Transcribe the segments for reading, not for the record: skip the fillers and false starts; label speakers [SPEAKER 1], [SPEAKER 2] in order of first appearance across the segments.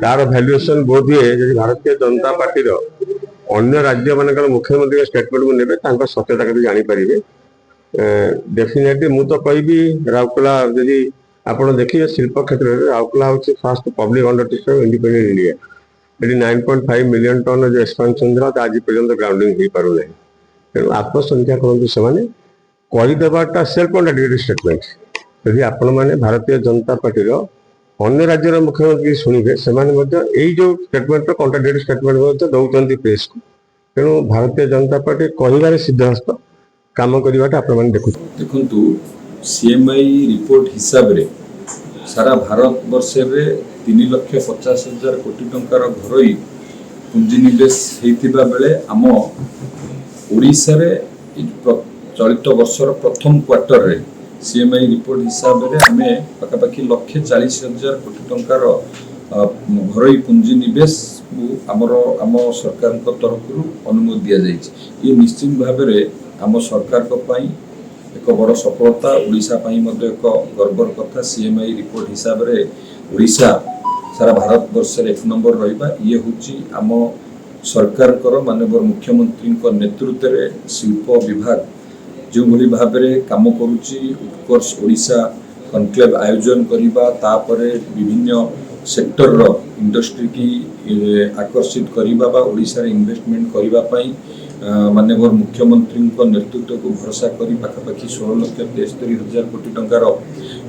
[SPEAKER 1] तार भैल्युएसन बोध हुए भारतीय जनता पार्टी अन्य राज्य मान मुख्यमंत्री स्टेटमेंट को ने सत्यता के जापर डेफिनेटली मुझे कहि राउरकेला जदि आप देखिए शिल्प क्षेत्र में राउरकेला हूँ fast public undertaking independent India ये 9.5 मिलियन टन जो एक्सपेंशन आज पर्यटन ग्राउंडिंग हो पार ना तेणु आत्मसंख्या करूँ से करदेवाटा सेल्फ कॉन्ट्राडिक्टरी स्टेटमेंट यदि आपण मैंने भारतीय जनता पार्टी अन्य राज्यर मुख्यमंत्री शुणे से जो स्टेटमेंट कॉन्ट्राडिक्टरी स्टेटमेंट दौरान प्रेस को तेणु भारतीय जनता पार्टी कह सिद्धहस्त काम करवाटा आप
[SPEAKER 2] देखु सीएमआई रिपोर्ट हिसाब रे सारा भारत वर्ष में 3,50,000 कोटी टंकार घरोई पुंजीनिवेश होता बेले आम ओडिशा रे चलित वर्षर प्रथम क्वार्टर रे सीएमआई रिपोर्ट हिसाब रे आमे पाखापाखि 1,40,000 कोटी टंकार घरोई पुंजीनिवेश आम सरकार तरफ अनुमति दि जाए। ये निश्चित भाव में आम सरकार एक बड़ सफलता ओडिशा एक गर्वर कथा। सीएमआई रिपोर्ट हिसाब रे ओडिशा सारा भारत वर्ष एक नंबर रहा ये हूँ आम सरकार माननीय मुख्यमंत्री नेतृत्व में शिल्प विभाग जो भली भाव में काम करुच्ची उत्कर्ष ओडिशा कनक्लेव आयोजन करवा तापरे विभिन्न सेक्टर रो इंडस्ट्री की आकर्षित करवा ओडिशा रे इन्वेस्टमेंट करने माननीय मुख्यमंत्री नेतृत्व को भरोसा कर पाखापाखि 16,73,000 कोटी टंकार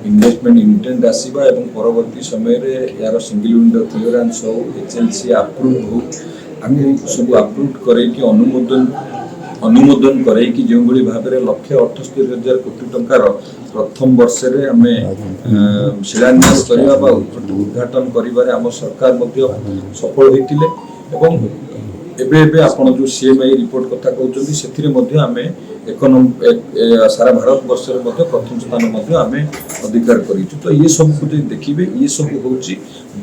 [SPEAKER 2] इन्वेस्टमेंट इंटेंट आसवा एवं परवर्ती समय यार सिंगल विंडो क्लियरेंस हो एचएलसी अप्रूव हो आम सब अप्रूव करके अनुमोदन करैकि जो भली भाव में 1,78,000 कोटी टंकार प्रथम वर्ष रे आमे शिलान्यास करबा उद्घाटन करिबारे आम सरकार सफल होइतिले एवं एबे आपण जो सीएमआई रिपोर्ट कथा कहउछन्ती सेथिरे मध्ये आमे सारा भारत वर्ष रे मध्ये प्रथम स्थान आमे अधिकार करिछु। तो ये सब को देखिबे ये सब होउची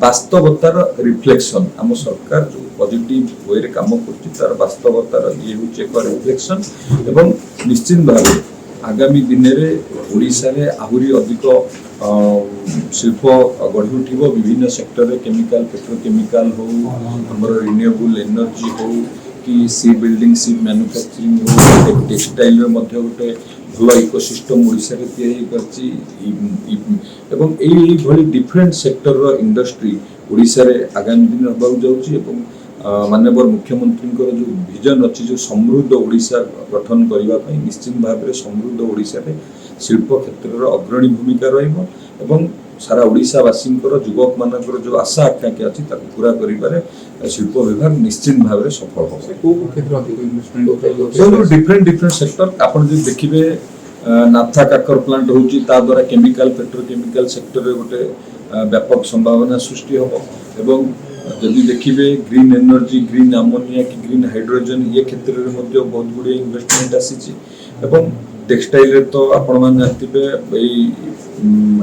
[SPEAKER 2] वास्तवतार रिफ्लेक्शन आम सरकार जो पॉजिटिव वे रे काम करछि तार वास्तवतार ये होउची एक रिफ्लेक्शन एवं निश्चित भाव आगामी दिन में ओडिशा रे आहुरी अधिक शिल्प गढ़ी उठ विभिन्न सेक्टर रे केमिकल पेट्रोकेमिकल हो हमर रिन्यूएबल एनर्जी हो कि सी बिल्डिंग सी मैन्युफैक्चरिंग हो टेक्सटाइल रे मध्ये गोटे भल इकोसिस्टम ओडिशा रे तैयारी करछि एवं एई भली डिफरेंट सेक्टर रो इंडस्ट्री ओडिशा रे आगामी दिन होबाक जाउछि एवं माननीय मुख्यमंत्री जो विजन अच्छी जो समृद्ध ओडिशा गठन करने निश्चित भाव में समृद्ध ओडिशा रे शिल्प क्षेत्र अग्रणी भूमिका रही सारा ओडिशावासी युवक मानकर जो आशा आकांक्षा अच्छी पूरा कर शिल्प विभाग निश्चित भाव में सफल हो डिफरेंट सेक्टर आप देखिए नाथा काकर प्लांट होची ता द्वारा केमिकल पेट्रोकेमिकल सेक्टर गोटे व्यापक संभावना सृष्टि हम एवं जदि देखिए ग्रीन एनर्जी ग्रीन अमोनिया कि ग्रीन हाइड्रोजन ये क्षेत्र में बहुत गुड़े इन्वेस्टमेंट आसी टेक्सटाइल रे तो आपण मान जानते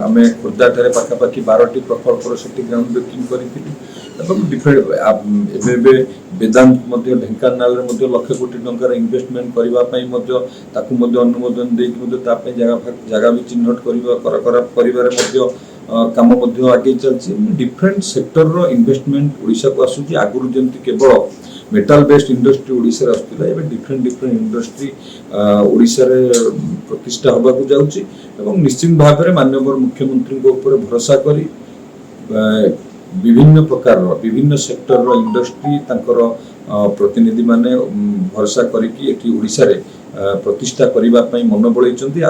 [SPEAKER 2] आम खोर्धा ठारे पाखापाखि 12टी प्रकल्पर से ग्राउंड ब्रेकिंग करी डिफरेंट वेदांत ढेंकानाल लक्ष कोटी टंकार इन्वेस्टमेंट करने अनुमोदन देकी जगह भी चिन्हट कर काम आगे चलती डिफरेंट सेक्टर रो इन्वेस्टमेंट ओडिशा को आसुची आगुरु जंती केवल मेटल बेस्ड इंडस्ट्री ओडिशा रे आसुतिला एबे डिफरेंट इंडस्ट्री ओडिशा रे प्रतिष्ठा होबा को जाउची एवं निश्चित भाव में माननीय मुख्यमंत्री को ऊपर भरोसा करी विभिन्न प्रकार विभिन्न सेक्टर रो इंडस्ट्री तांकर प्रतिनिधि माने भरोसा करिकि एठी ओडिशा रे प्रतिष्ठा करिबा पई मन बळैचंती।